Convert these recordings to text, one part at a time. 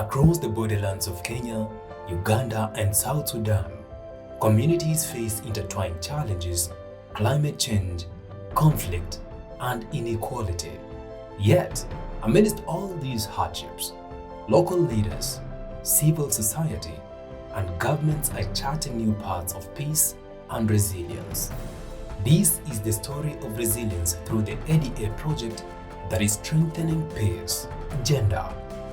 Across the borderlands of Kenya, Uganda, and South Sudan, communities face intertwined challenges, climate change, conflict, and inequality. Yet, amidst all these hardships, local leaders, civil society, and governments are charting new paths of peace and resilience. This is the story of resilience through the ADA project that is strengthening peace, gender,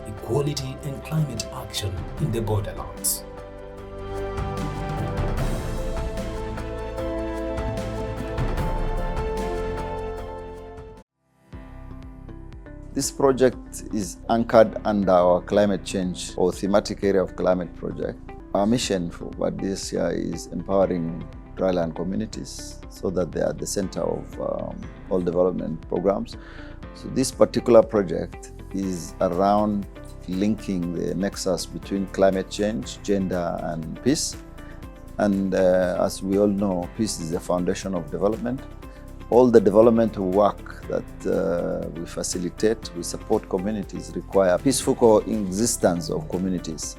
equality, and climate action in the borderlands. This project is anchored under our climate change or thematic area of climate project. Our mission for this year is empowering dryland communities so that they are at the center of all development programs. So this particular project is around linking the nexus between climate change, gender, and peace. And as we all know, peace is the foundation of development. All the developmental work that we facilitate, we support communities, require peaceful coexistence of communities.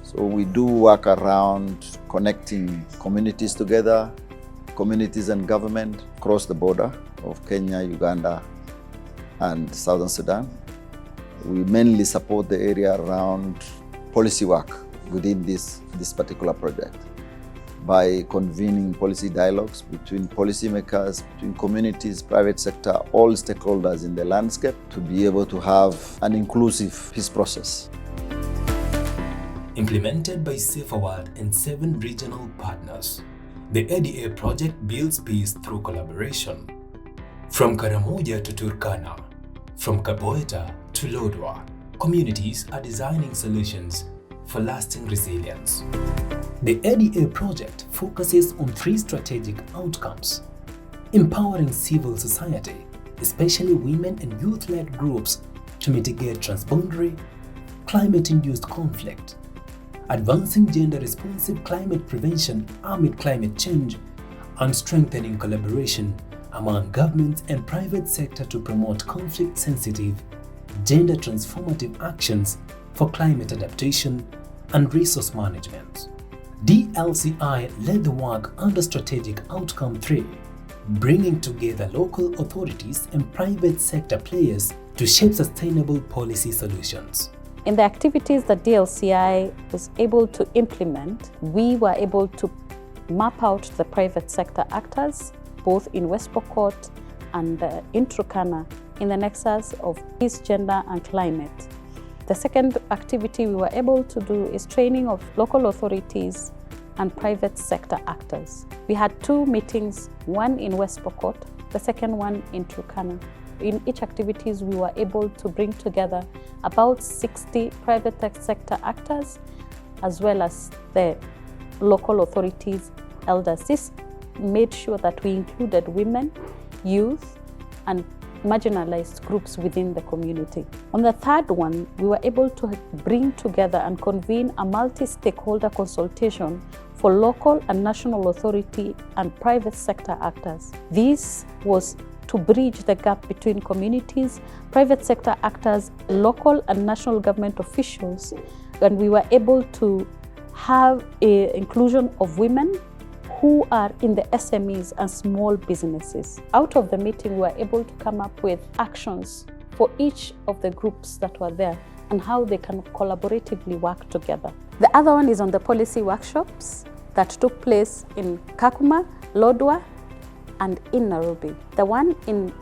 So we do work around connecting communities together, communities and government across the border of Kenya, Uganda, and Southern Sudan. We mainly support the area around policy work within this particular project by convening policy dialogues between policymakers, between communities, private sector, all stakeholders in the landscape to be able to have an inclusive peace process. Implemented by Safer World and 7 regional partners, the ADA project builds peace through collaboration. From Karamoja to Turkana, from Kapoeta to Lodwar, communities are designing solutions for lasting resilience. The ADA project focuses on 3 strategic outcomes: empowering civil society, especially women and youth-led groups, to mitigate transboundary, climate-induced conflict, advancing gender-responsive climate prevention amid climate change, and strengthening collaboration among governments and private sector to promote conflict-sensitive, gender-transformative actions for climate adaptation and resource management. DLCI led the work under Strategic Outcome 3, bringing together local authorities and private sector players to shape sustainable policy solutions. In the activities that DLCI was able to implement, we were able to map out the private sector actors, both in West Pokot and in Turkana, in the nexus of peace, gender, and climate. The second activity we were able to do is training of local authorities and private sector actors. We had 2 meetings, one in West Pokot, the second one in Turkana. In each activities, we were able to bring together about 60 private sector actors, as well as the local authorities, elders. This made sure that we included women, youth, and marginalized groups within the community. On the third one, we were able to bring together and convene a multi-stakeholder consultation for local and national authority and private sector actors. This was to bridge the gap between communities, private sector actors, local and national government officials, and we were able to have an inclusion of women who are in the SMEs and small businesses. Out of the meeting, we were able to come up with actions for each of the groups that were there and how they can collaboratively work together. The other one is on the policy workshops that took place in Kakuma, Lodwar, and in Nairobi. The one in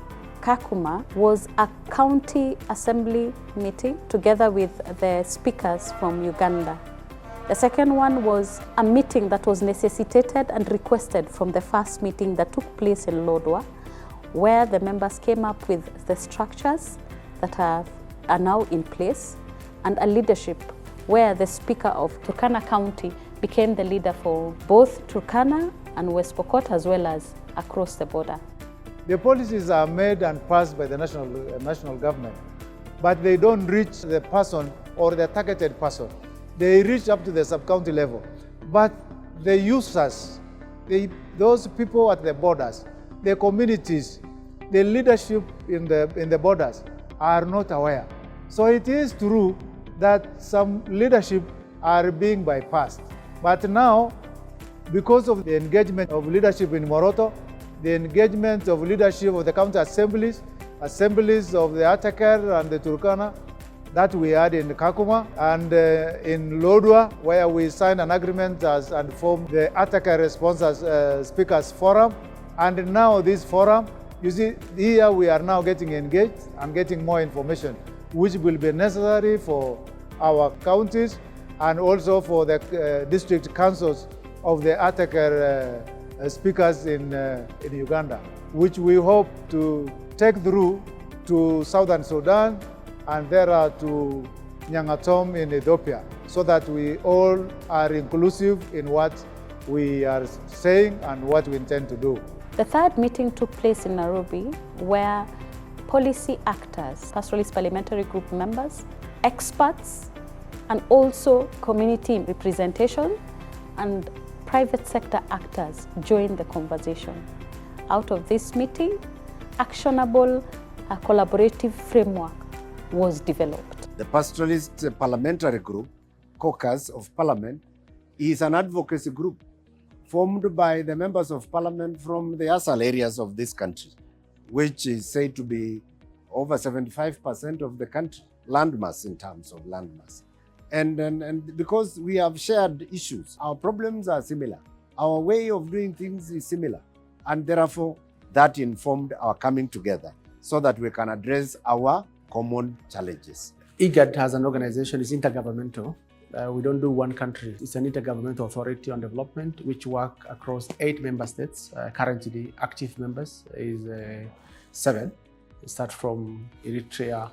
Kakuma was a county assembly meeting together with the speakers from Uganda. The second one was a meeting that was necessitated and requested from the first meeting that took place in Lodwar, where the members came up with the structures that are now in place and a leadership where the speaker of Turkana County became the leader for both Turkana and West Pokot, as well as across the border. The policies are made and passed by the national government, but they don't reach the person or the targeted person. They reach up to the sub-county level. But the users, those people at the borders, the communities, the leadership in the borders are not aware. So it is true that some leadership are being bypassed. But now, because of the engagement of leadership in Moroto, the engagement of leadership of the county assemblies of the Atakar and the Turkana, that we had in Kakuma and in Lodwa, where we signed an agreement and formed the Atakar Response Speakers Forum. And now this forum, you see, here we are now getting engaged and getting more information, which will be necessary for our counties and also for the district councils of the Atakar speakers in Uganda, which we hope to take through to Southern Sudan and there to Nyangatom in Ethiopia, so that we all are inclusive in what we are saying and what we intend to do. The third meeting took place in Nairobi, where policy actors, pastoralist parliamentary group members, experts, and also community representation and private sector actors joined the conversation. Out of this meeting, actionable collaborative framework was developed. The Pastoralist Parliamentary Group, Caucus of Parliament, is an advocacy group formed by the members of Parliament from the ASAL areas of this country, which is said to be over 75% of the country, landmass in terms of landmass. And because we have shared issues, our problems are similar, our way of doing things is similar, and therefore that informed our coming together so that we can address our common challenges. IGAD as an organization is intergovernmental. We don't do one country. It's an intergovernmental authority on development which work across 8 member states. Currently, active members is 7. We start from Eritrea,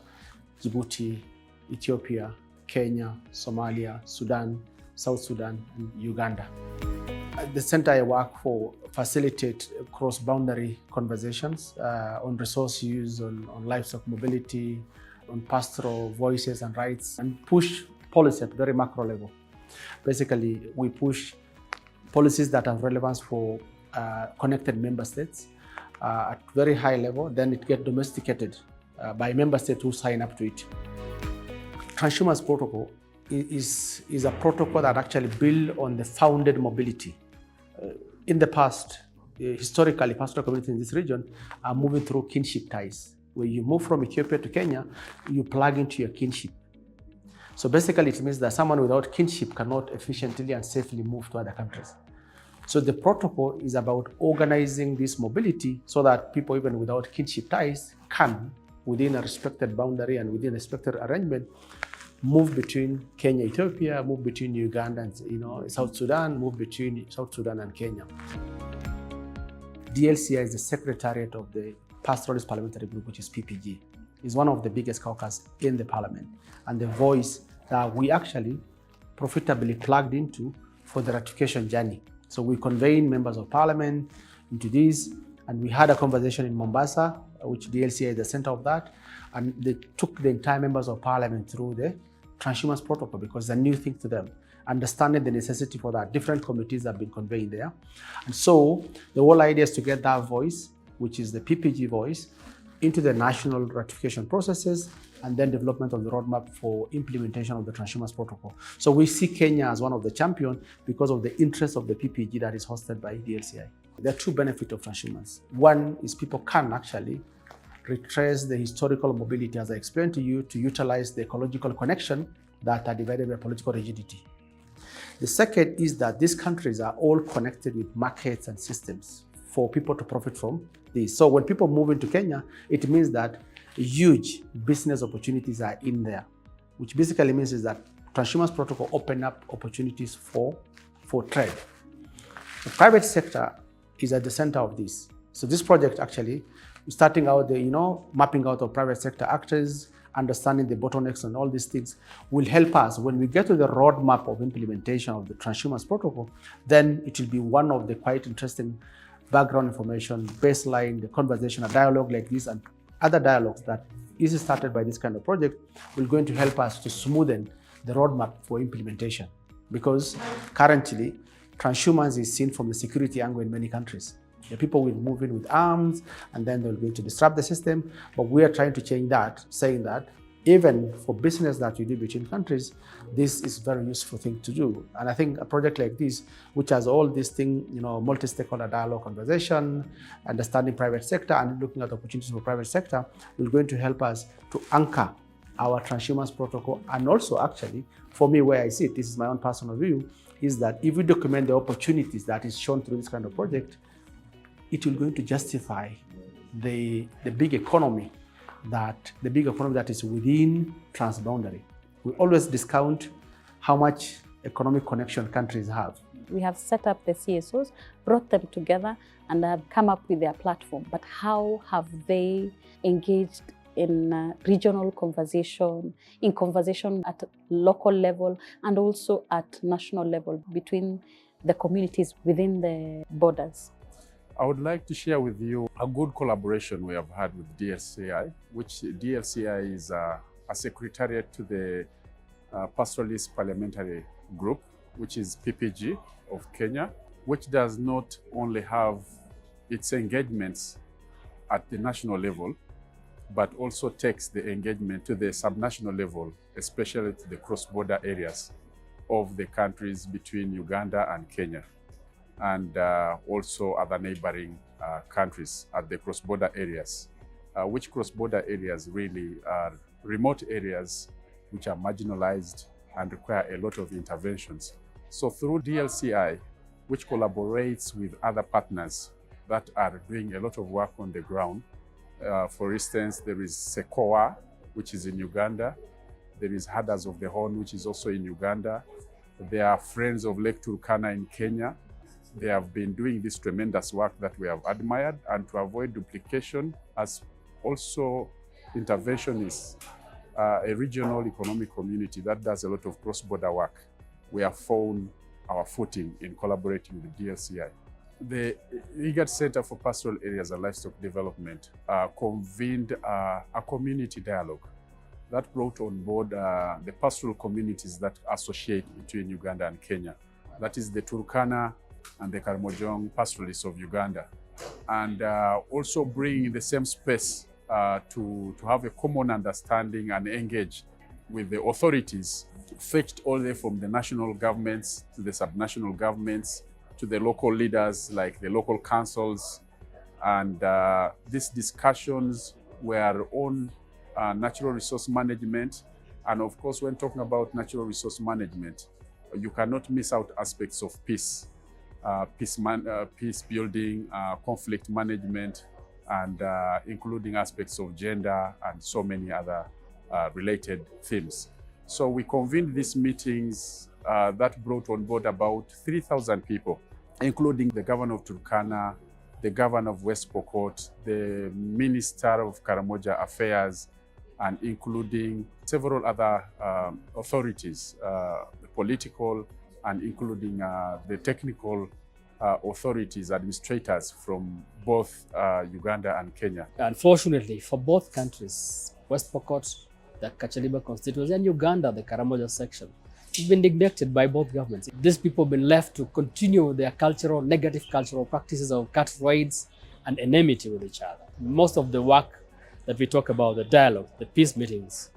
Djibouti, Ethiopia, Kenya, Somalia, Sudan, South Sudan, and Uganda. The center I work for facilitate cross-boundary conversations on resource use, on livestock mobility, on pastoral voices and rights, and push policy at very macro level. Basically, we push policies that have relevance for connected member states at very high level, then it gets domesticated by member states who sign up to it. Transhumance protocol is a protocol that actually builds on the founded mobility. In the past, historically, pastoral communities in this region are moving through kinship ties. When you move from Ethiopia to Kenya, you plug into your kinship. So basically, it means that someone without kinship cannot efficiently and safely move to other countries. So the protocol is about organizing this mobility so that people even without kinship ties can, within a respected boundary and within a respected arrangement, move between Kenya, Ethiopia, move between Uganda and South Sudan, move between South Sudan and Kenya. DLCI is the secretariat of the Pastoralist Parliamentary Group, which is PPG. It's one of the biggest caucus in the parliament and the voice that we actually profitably plugged into for the ratification journey. So we convened members of parliament into this, and we had a conversation in Mombasa, which DLCI is the center of that, and they took the entire members of parliament through the transhumance protocol because it's a new thing to them, understanding the necessity for that. Different committees have been convened there. And so the whole idea is to get that voice, which is the PPG voice, into the national ratification processes and then development of the roadmap for implementation of the transhumance protocol. So we see Kenya as one of the champions because of the interest of the PPG that is hosted by DLCI. There are 2 benefits of transhumance. One is people can actually retrace the historical mobility, as I explained to you, to utilize the ecological connection that are divided by political rigidity. The second is that these countries are all connected with markets and systems for people to profit from this. So when people move into Kenya, it means that huge business opportunities are in there, which basically means is that transhumance protocol open up opportunities for trade. The private sector is at the center of this. So this project actually, starting out mapping out of private sector actors, understanding the bottlenecks and all these things will help us when we get to the roadmap of implementation of the transhumance protocol. Then it will be one of the quite interesting background information, baseline, the conversation, a dialogue like this and other dialogues that is started by this kind of project will going to help us to smoothen the roadmap for implementation. Because currently, transhumance is seen from the security angle in many countries. The people will move in with arms and then they're going to disrupt the system. But we are trying to change that, saying that even for business that you do between countries, this is a very useful thing to do. And I think a project like this, which has all these things, multi-stakeholder dialogue conversation, understanding private sector and looking at opportunities for private sector, is going to help us to anchor our transhumance protocol. And also actually, for me, where I see it, this is my own personal view, is that if we document the opportunities that is shown through this kind of project, it will going to justify the big economy that is within transboundary. We always discount how much economic connection countries have. We have set up the CSOs, brought them together, and have come up with their platform. But how have they engaged in regional conversation, in conversation at local level, and also at national level between the communities within the borders? I would like to share with you a good collaboration we have had with DLCI, which DLCI is a secretariat to the Pastoralist Parliamentary Group, which is PPG of Kenya, which does not only have its engagements at the national level, but also takes the engagement to the subnational level, especially to the cross-border areas of the countries between Uganda and Kenya, and also other neighboring countries at the cross-border areas, which cross-border areas really are remote areas which are marginalized and require a lot of interventions. So through DLCI, which collaborates with other partners that are doing a lot of work on the ground, for instance, there is SECOA, which is in Uganda. There is Herders of the Horn, which is also in Uganda. There are Friends of Lake Turkana in Kenya. They have been doing this tremendous work that we have admired, and to avoid duplication, as also intervention is a regional economic community that does a lot of cross-border work. We have found our footing in collaborating with DLCI. The IGAD Center for Pastoral Areas and Livestock Development convened a community dialogue that brought on board the pastoral communities that associate between Uganda and Kenya. That is the Turkana and the Karamojong pastoralists of Uganda. And also bring the same space to have a common understanding and engage with the authorities, fetched all the way from the national governments to the subnational governments, to the local leaders like the local councils. And these discussions were on natural resource management. And of course, when talking about natural resource management, you cannot miss out aspects of peace, peace building, conflict management, and including aspects of gender and so many other related themes. So we convened these meetings that brought on board about 3,000 people, including the governor of Turkana, the governor of West Pokot, the minister of Karamoja Affairs, and including several other authorities, the political and including the technical authorities, administrators from both Uganda and Kenya. Unfortunately, for both countries, West Pokot, the Kachaliba constituency, and Uganda, the Karamoja section, it's been neglected by both governments. These people have been left to continue their negative cultural practices of cut raids and enmity with each other. Most of the work that we talk about, the dialogue, the peace meetings,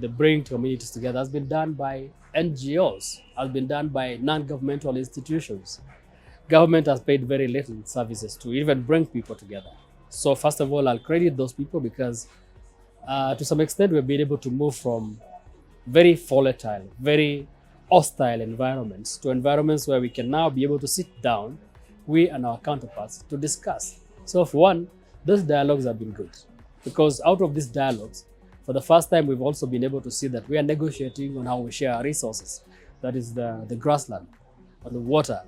the bringing communities together, has been done by NGOs, has been done by non-governmental institutions. Government has paid very little services to even bring people together. So first of all, I'll credit those people because to some extent we've been able to move from very volatile, very hostile environments to environments where we can now be able to sit down, we and our counterparts, to discuss. So for one, those dialogues have been good because out of these dialogues, for the first time, we've also been able to see that we are negotiating on how we share our resources. That is the grassland or the water.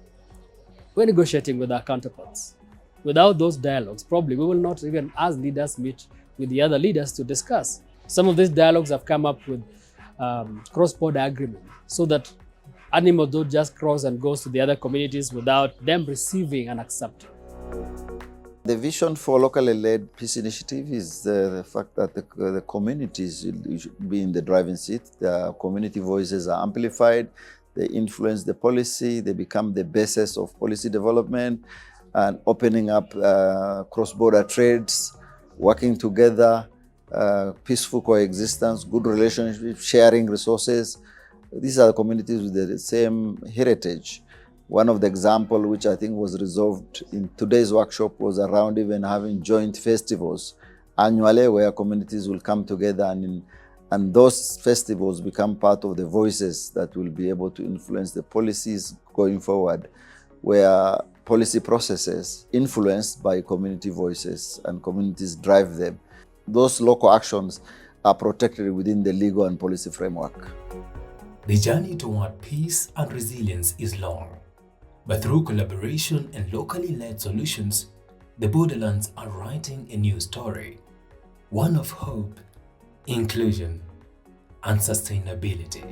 We're negotiating with our counterparts. Without those dialogues, probably we will not even, as leaders, meet with the other leaders to discuss. Some of these dialogues have come up with cross-border agreement so that animals don't just cross and goes to the other communities without them receiving and accepting. The vision for locally led peace initiative is the fact that the communities should be in the driving seat. The community voices are amplified, they influence the policy, they become the basis of policy development and opening up cross-border trades, working together, peaceful coexistence, good relationship, sharing resources. These are communities with the same heritage. One of the examples which I think was resolved in today's workshop was around even having joint festivals annually where communities will come together and those festivals become part of the voices that will be able to influence the policies going forward, where policy processes influenced by community voices and communities drive them. Those local actions are protected within the legal and policy framework. The journey toward peace and resilience is long, but through collaboration and locally led solutions, the borderlands are writing a new story, one of hope, inclusion, and sustainability.